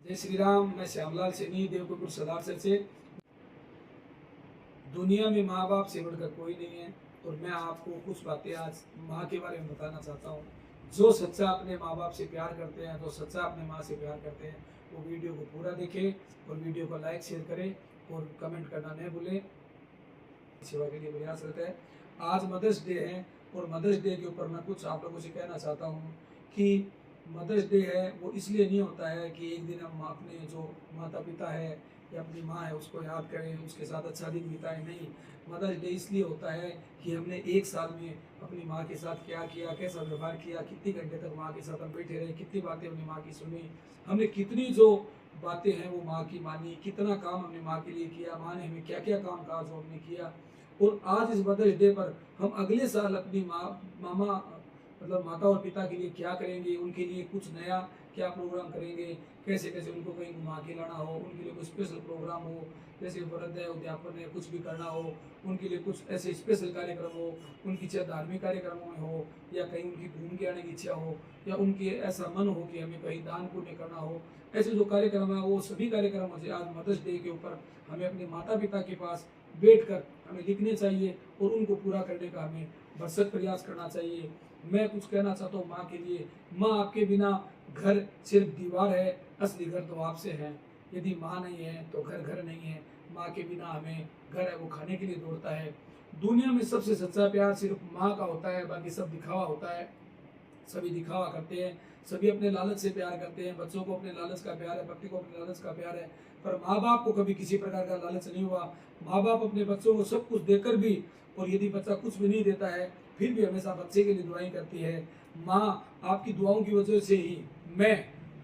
जय श्री राम। मैं श्यामलाल सैनी देवकुपुर सदारसर से। दुनिया में माँ बाप से बढ़कर कोई नहीं है और मैं आपको कुछ बातें आज माँ के बारे में बताना चाहता हूँ। जो सच्चा अपने माँ बाप से प्यार करते हैं, जो सच्चा अपने माँ से प्यार करते हैं, वो वीडियो को पूरा देखें और वीडियो को लाइक शेयर करें और कमेंट करना नहीं भूलें। सेवा के लिए प्रयास रहता है। आज मदर्स डे है और मदर्स डे के ऊपर मैं कुछ आप लोगों से कहना चाहता हूँ कि मदर्स डे है वो इसलिए नहीं होता है कि एक दिन हम अपने जो माता पिता है या अपनी माँ है उसको याद करें, उसके साथ अच्छा दिन बिताएं। नहीं, मदर्स डे इसलिए होता है कि हमने एक साल में अपनी माँ के साथ क्या किया, कैसा व्यवहार किया, कितने घंटे तक माँ के साथ हम बैठे रहे, कितनी बातें अपनी माँ की सुनी, हमने कितनी जो बातें हैं वो माँ की मानी, कितना काम हमने माँ के लिए किया, माँ ने हमें क्या क्या काम काज हमने किया। और आज इस मदर्स डे पर हम अगले साल अपनी मामा मतलब माता और पिता के लिए क्या करेंगे, उनके लिए कुछ नया क्या प्रोग्राम करेंगे, कैसे कैसे उनको कहीं घुमा के लाना हो, उनके लिए कुछ स्पेशल प्रोग्राम हो, जैसे वृद्ध उद्यापन है कुछ भी करना हो, उनके लिए कुछ ऐसे स्पेशल कार्यक्रम हो, उनकी चाहे धार्मिक कार्यक्रमों में हो या कहीं उनकी घूम के आने की इच्छा हो या उनके ऐसा मन हो कि हमें कहीं दान पुण्य करना हो, ऐसे जो कार्यक्रम है वो सभी कार्यक्रमों से आज मदर्स डे के ऊपर हमें अपने माता पिता के पास बैठकर हमें लिखने चाहिए और उनको पूरा करने का हमें भरसक प्रयास करना चाहिए। मैं कुछ कहना चाहता हूँ माँ के लिए। माँ आपके बिना घर सिर्फ दीवार है, असली घर तो आपसे है। यदि माँ नहीं है तो घर घर नहीं है। माँ के बिना हमें घर है वो खाने के लिए दौड़ता है। दुनिया में सबसे सच्चा प्यार सिर्फ माँ का होता है, बाकी सब दिखावा होता है। सभी दिखावा करते हैं, सभी अपने लालच से प्यार करते हैं। बच्चों को अपने लालच का प्यार है, पति को अपने लालच का प्यार है, पर माँ बाप को कभी किसी प्रकार का लालच नहीं हुआ। माँ बाप अपने बच्चों को सब कुछ देकर भी, और यदि बच्चा कुछ भी नहीं देता है फिर भी हमेशा बच्चे के लिए दुआएं करती है। माँ आपकी दुआओं की वजह से ही मैं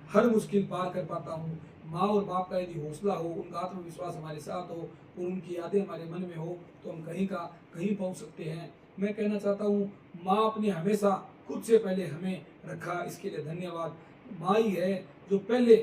हर मुश्किल पार कर पाता हूँ। माँ और बाप का यदि हौसला हो, उनका आत्मविश्वास हमारे साथ हो और उनकी यादें हमारे मन में हो तो हम कहीं का कहीं पहुँच सकते हैं। मैं कहना चाहता हूँ माँ अपने हमेशा खुद से पहले हमें रखा, इसके लिए धन्यवाद। माँ ही है जो पहले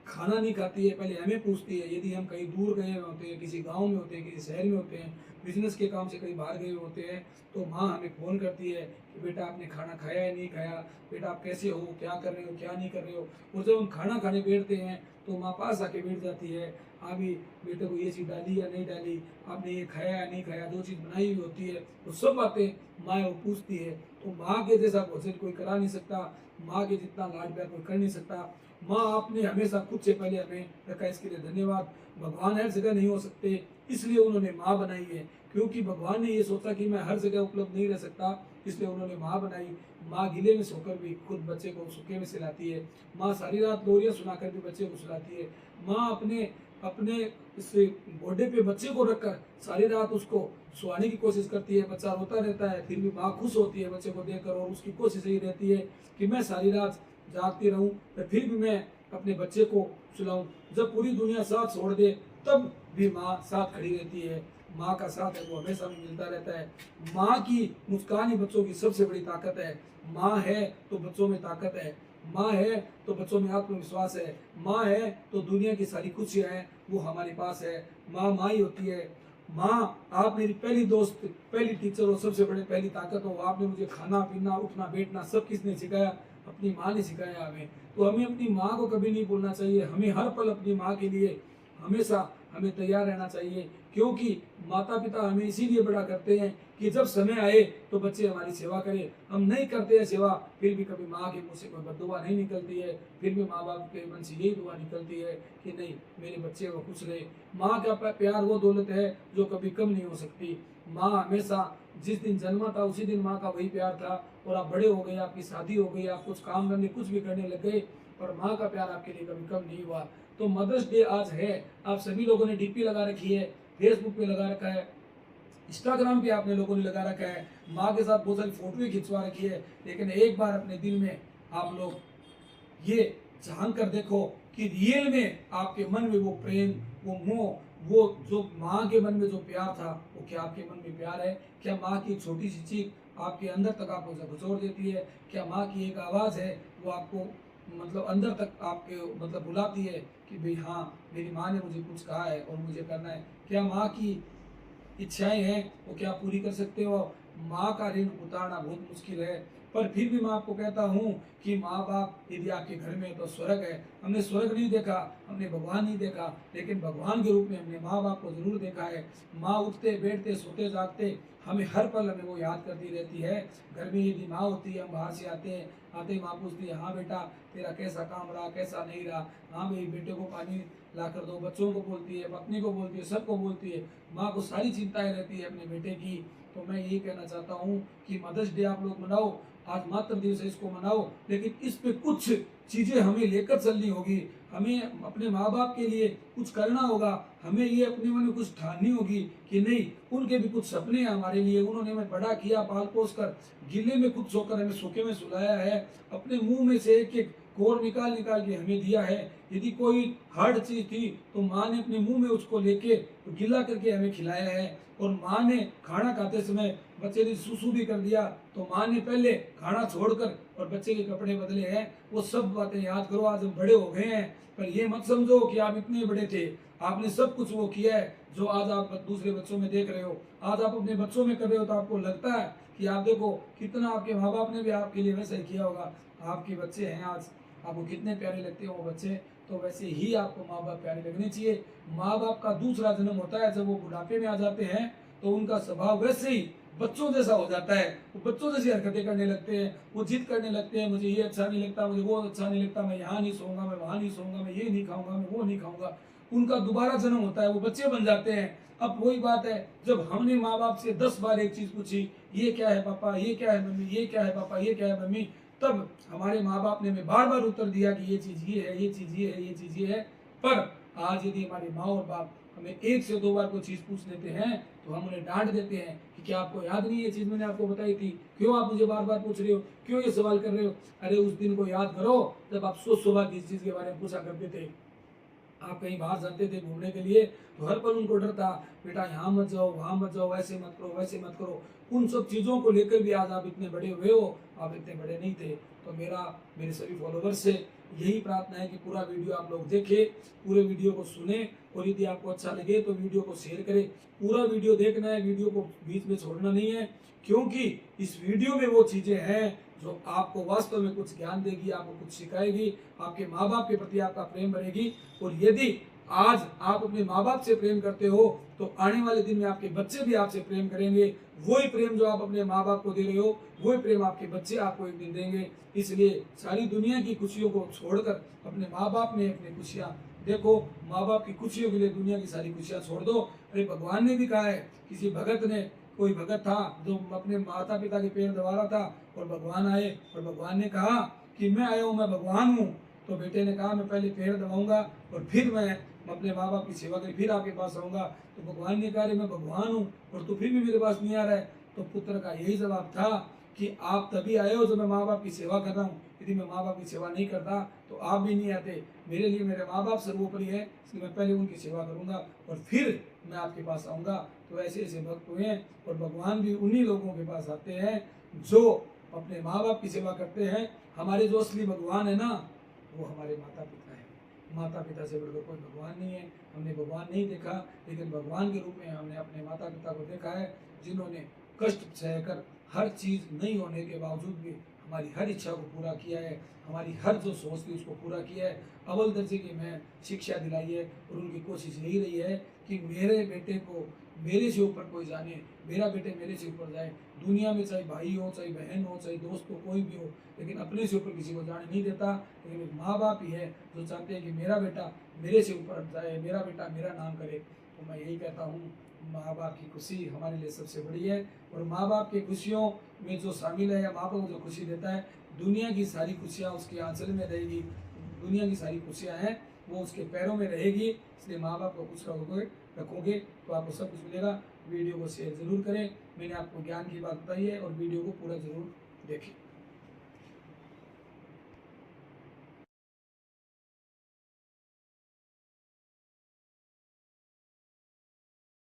खाना नहीं खाती है, पहले हमें पूछती है। यदि हम कहीं दूर गए हुए होते हैं, किसी गांव में होते हैं, किसी शहर में होते हैं, बिजनेस के काम से कहीं बाहर गए हुए होते हैं, तो माँ हमें फ़ोन करती है कि बेटा आपने खाना खाया या नहीं खाया, बेटा आप कैसे हो, क्या कर रहे हो, क्या नहीं कर रहे हो। और जब हम खाना खाने बैठते हैं तो माँ पास आके बैठ जाती है, अभी बेटे को ये चीज़ डाली या नहीं डाली, आपने ये खाया या नहीं खाया, जो चीज़ बनाई हुई होती है वो सब बातें माँ वो पूछती है। तो माँ के जैसा भोजन कोई करा नहीं सकता, माँ के जितना लाड प्यार कोई कर नहीं सकता। माँ आपने हमेशा खुद से पहले हमें रखा, इसके लिए धन्यवाद। भगवान हर जगह नहीं हो सकते, इसलिए उन्होंने माँ बनाई है, क्योंकि भगवान ने ये सोचा कि मैं हर जगह उपलब्ध नहीं रह सकता, इसलिए उन्होंने माँ बनाई। माँ गीले में सोकर भी खुद बच्चे को सूखे में सिलाती है। माँ सारी रात लोरियाँ सुनाकर भी बच्चे को सुलाती है। माँ अपने अपने इस घोड़े पे बच्चे को रखकर सारी रात उसको सुलाने की कोशिश करती है। बच्चा रोता रहता है फिर भी माँ खुश होती है बच्चे को देखकर, और उसकी कोशिश यही रहती है कि मैं सारी रात जागती रहूं तो फिर भी मैं अपने बच्चे को सुलाऊं। जब पूरी दुनिया साथ छोड़ दे तब भी माँ साथ खड़ी रहती है। माँ का साथ है वो हमेशा में मिलता रहता है। माँ की मुस्कान ही बच्चों की सबसे बड़ी ताकत है। माँ है तो बच्चों में ताकत है, माँ है तो बच्चों में आत्मविश्वास है, माँ है तो दुनिया की सारी खुशियाँ हैं वो हमारे पास है। माँ माँ ही होती है। माँ आप मेरी पहली दोस्त, पहली टीचर हो, सबसे बड़े पहली ताकत हो। आपने मुझे खाना पीना उठना बैठना सब किसने सिखाया? अपनी माँ ने सिखाया हमें। तो हमें अपनी माँ को कभी नहीं भूलना चाहिए। हमें हर पल अपनी माँ के लिए हमेशा हमें तैयार रहना चाहिए, क्योंकि माता पिता हमें इसीलिए बड़ा करते हैं कि जब समय आए तो बच्चे हमारी सेवा करें। हम नहीं करते हैं सेवा फिर भी कभी माँ के मुँह से कोई बद्दुआ नहीं निकलती है, फिर भी माँ बाप के मन से यही दुआ निकलती है कि नहीं मेरे बच्चे वो खुश रहे। माँ का प्यार वो दौलत है जो कभी कम नहीं हो सकती। माँ हमेशा जिस दिन जन्मा था उसी दिन माँ का वही प्यार था, और आप बड़े हो गए, आपकी शादी हो गई, आप कुछ काम करने कुछ भी करने लग गए, पर माँ का प्यार आपके लिए कभी कम नहीं हुआ। तो मदर्स डे आज है, आप सभी लोगों ने डीपी लगा रखी है, फेसबुक पे लगा रखा है, इंस्टाग्राम पे आपने लोगों ने लगा रखा है, माँ के साथ बहुत सारी फोटो खिंचवा रखी है। लेकिन एक बार अपने दिल में आप लोग ये झांक कर देखो कि रियल में आपके मन में वो प्रेम, वो मोह, वो जो माँ के मन में जो प्यार था वो क्या आपके मन में प्यार है? क्या माँ की एक छोटी सी चीख आपके अंदर तक आपको झकझोर देती है? क्या माँ की एक आवाज़ है वो आपको मतलब अंदर तक आपके मतलब बुलाती है कि भाई हाँ मेरी माँ ने मुझे कुछ कहा है और मुझे करना है? क्या माँ की इच्छाएं हैं वो क्या पूरी कर सकते हो? माँ का ऋण उतारना बहुत मुश्किल है। पर फिर भी मैं आपको कहता हूँ कि माँ बाप यदि आपके घर में तो स्वर्ग है। हमने स्वर्ग नहीं देखा, हमने भगवान नहीं देखा, लेकिन भगवान के रूप में हमने माँ बाप को जरूर देखा है। माँ उठते बैठते सोते जागते हमें हर पल हमें वो याद करती रहती है। घर में यदि माँ होती है, हम बाहर से आते हैं, आते ही माँ पूछती है, हाँ बेटा तेरा कैसा काम रहा, कैसा नहीं रहा, हाँ भाई बेटे को पानी ला कर दो, बच्चों को बोलती है, पत्नी को बोलती है, सबको बोलती है। माँ को सारी चिंताएं रहती है अपने बेटे की। तो मैं यही कहना चाहता हूँ कि मदर्स डे आप लोग मनाओ, आज मातृ दिवस है, इसको मनाओ, लेकिन इस पे कुछ चीजें हमें लेकर चलनी होगी। हमें अपने माँ बाप के लिए कुछ करना होगा। हमें ये अपने मन में कुछ ठाननी होगी कि नहीं, उनके भी कुछ सपने हैं हमारे लिए। उन्होंने हमें बड़ा किया, पाल पोस कर, गिले में खुद सोकर हमें सूखे में सुलाया है, अपने मुंह में से एक एक कोर निकाल निकाल के हमें दिया है। यदि कोई हार्ड चीज थी तो माँ ने अपने मुंह में उसको लेके गिला करके हमें खिलाया है। और माँ ने खाना खाते समय बच्चे ने सुसु भी कर दिया तो माँ ने पहले खाना छोड़कर और बच्चे के कपड़े बदले हैं। वो सब बातें याद करो। आज हम बड़े हो गए हैं, पर ये मत समझो कि आप इतने बड़े थे, आपने सब कुछ वो किया है जो आज आप दूसरे बच्चों में देख रहे हो। आज आप अपने बच्चों में कर रहे हो तो आपको लगता है कि आप देखो कितना आपके माँ बाप ने भी आपके लिए वैसा ही किया होगा। आपके बच्चे हैं आज, आपको कितने प्यारे लगते हैं वो बच्चे, तो वैसे ही आपको माँ बाप प्यारे लगने चाहिए। माँ बाप का दूसरा जन्म होता है, जब वो बुढ़ापे में आ जाते हैं तो उनका स्वभाव वैसे ही बच्चों जैसा हो जाता है। वो बच्चों जैसी हरकतें करने लगते हैं, वो जिद करने लगते हैं, मुझे ये अच्छा नहीं लगता, मुझे वो अच्छा नहीं लगता, मैं यहाँ नहीं सोऊंगा, मैं वहाँ नहीं सोऊंगा, मैं ये नहीं खाऊंगा, मैं वो नहीं खाऊंगा। उनका दोबारा जन्म होता है, वो बच्चे बन जाते हैं। अब वही बात है, जब हमने माँ बाप से 10 बार एक चीज पूछी, ये क्या है पापा, ये क्या है मम्मी, ये क्या है पापा, ये क्या है मम्मी, तब हमारे माँ बाप ने हमें बार बार उत्तर दिया कि ये चीज ये है, ये चीज ये है, ये चीज ये है। पर आज यदि हमारे माँ और बाप हमें 1 से 2 बार कोई चीज पूछ लेते हैं तो हम उन्हें डांट देते हैं कि क्या आपको याद नहीं, ये चीज मैंने आपको बताई थी, क्यों आप मुझे बार बार पूछ रहे हो, क्यों ये सवाल कर रहे हो। अरे उस दिन को याद करो जब आप 100 बार किसी चीज के बारे में पूछा करते थे। आप कहीं बाहर जाते थे घूमने के लिए तो हर पल उनको डर था, बेटा यहाँ मत जाओ, वहाँ मत जाओ, ऐसे मत करो, वैसे मत करो। उन सब चीज़ों को लेकर भी आज आप इतने बड़े हुए हो, आप इतने बड़े नहीं थे। तो मेरे सभी फॉलोवर्स से यही प्रार्थना है कि पूरा वीडियो आप लोग देखें, पूरे वीडियो को सुने, और यदि आपको अच्छा लगे तो वीडियो को शेयर करें। पूरा वीडियो देखना है, वीडियो को बीच में छोड़ना नहीं है, क्योंकि इस वीडियो में वो चीज़ें हैं जो आपको वास्तव में कुछ ज्ञान देगी, आपको कुछ सिखाएगी, आपके माँ बाप के प्रति आपका प्रेम बढ़ेगी। और यदि आज आप अपने माँ बाप से प्रेम करते हो तो आने वाले दिन में आपके बच्चे भी आपसे प्रेम करेंगे। वही प्रेम जो आप अपने माँ बाप को दे रहे हो, वही प्रेम आपके बच्चे आपको एक दिन देंगे। इसलिए सारी दुनिया की खुशियों को छोड़कर अपने माँ बाप में अपनी खुशियाँ देखो। माँ बाप की खुशियों के लिए दुनिया की सारी खुशियाँ छोड़ दो। अरे भगवान ने भी कहा है, किसी भगत ने, कोई भगत था जो अपने माता पिता के पैर दबा रहा था और भगवान आए और भगवान ने कहा कि मैं आया हूँ, मैं भगवान हूँ। तो बेटे ने कहा मैं पहले पैर दबाऊंगा और फिर मैं अपने माँ बाप की सेवा करी, फिर आपके पास आऊंगा। तो भगवान ने कहा मैं भगवान हूँ और तू फिर भी मेरे पास नहीं आ रहा है। तो पुत्र का यही जवाब था कि आप तभी आए हो जब मैं माँ बाप की सेवा कर रहा हूँ। यदि मैं माँ बाप की सेवा नहीं करता तो आप भी नहीं आते। मेरे लिए मेरे माँ बाप सर्वोपरि है, इसलिए मैं पहले उनकी सेवा करूँगा और फिर मैं आपके पास आऊँगा। तो ऐसे ऐसे भक्त हुए हैं, और भगवान भी उन्हीं लोगों के पास आते हैं जो अपने माँ बाप की सेवा करते हैं। हमारे जो असली भगवान है ना, वो हमारे माता पिता है। माता पिता से बढ़कर कोई भगवान नहीं है। हमने भगवान नहीं देखा, लेकिन भगवान के रूप में हमने अपने माता पिता को देखा है, जिन्होंने कष्ट सहकर हर चीज़ नहीं होने के बावजूद भी हमारी हर इच्छा को पूरा किया है, हमारी हर जो सोच थी उसको पूरा किया है। अव्वल दर्जे की मैं शिक्षा दिलाई है, और उनकी कोशिश यही रही है कि मेरे बेटे को मेरे से ऊपर कोई जाने, मेरा बेटे मेरे से ऊपर जाए। दुनिया में चाहे भाई हो, चाहे बहन हो, चाहे दोस्त हो, कोई भी हो, लेकिन अपने से ऊपर किसी को जाने नहीं देता। लेकिन एक माँ बाप ही है जो चाहते हैं कि मेरा बेटा मेरे से ऊपर जाए, मेरा बेटा मेरा नाम करे। तो मैं यही कहता हूँ, माँ बाप की खुशी हमारे लिए सबसे बड़ी है, और माँ बाप की खुशियों में जो शामिल है या माँ बाप को जो खुशी देता है, दुनिया की सारी खुशियाँ उसके आंचल में रहेगी। दुनिया की सारी खुशियाँ हैं वो उसके पैरों में रहेगी। इसलिए माँ बाप को खुश रखोगे तो आपको सब कुछ मिलेगा। वीडियो को शेयर जरूर करें। मैंने आपको ज्ञान की बात बताई है, और वीडियो को पूरा जरूर देखें।